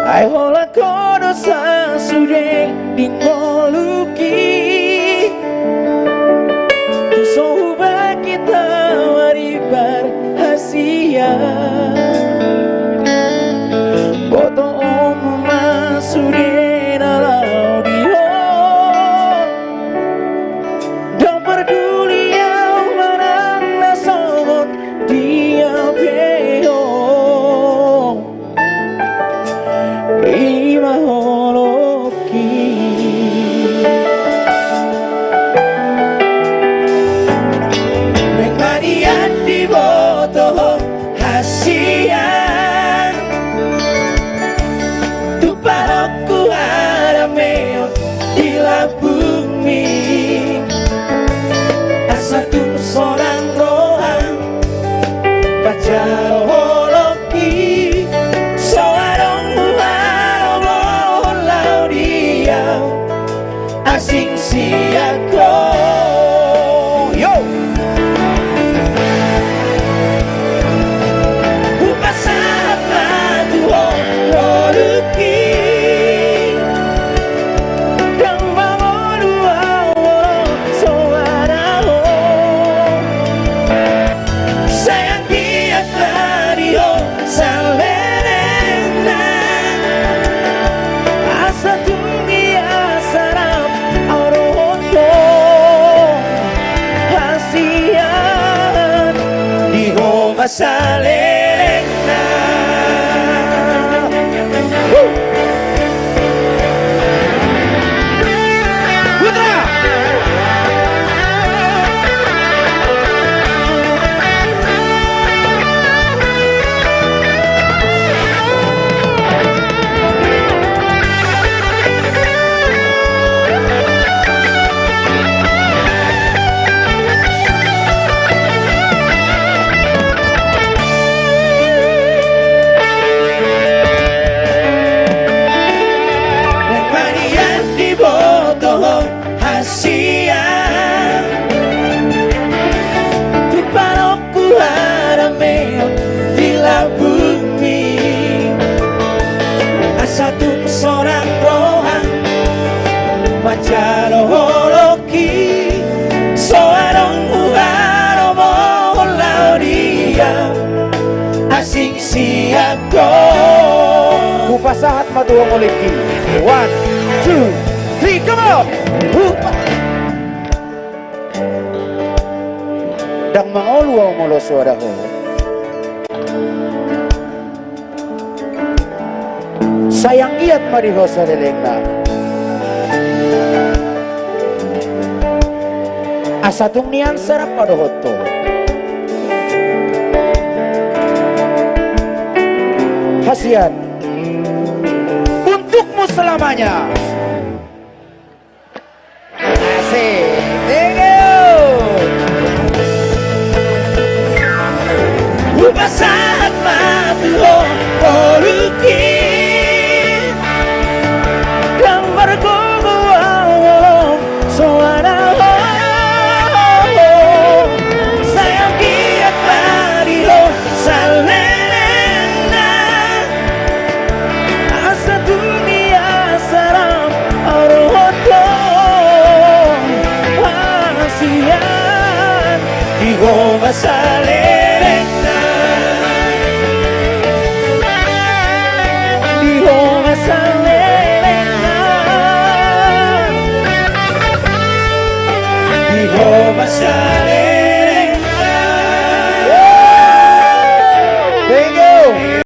Ai hola kono sa sure di ngoluki tu soba kita mari berhasia boto omma sure na laudio don't peduli yang marang na somon dia peo ima holoki Mekmanian di boto hasian tu paroku arameo di la bumi asa tu seorang rohan baca holoki asing siako yo upasat matuho loluki dan bangun awal soaraho sayang dia tariho salerena asa dunia sarap masalena Putra seorang rohan macam holoki seorang uaro molau dia asing siako kupasahat maduong oliki 1, 2, 3 come on dang mangoluaw molo suara ho sayang giat mariho sa lelengna asatung niang sarap padohoto hasiat untukmu selamanya asik thank you upasahat matuho poluki masalena diho masalena diho masalena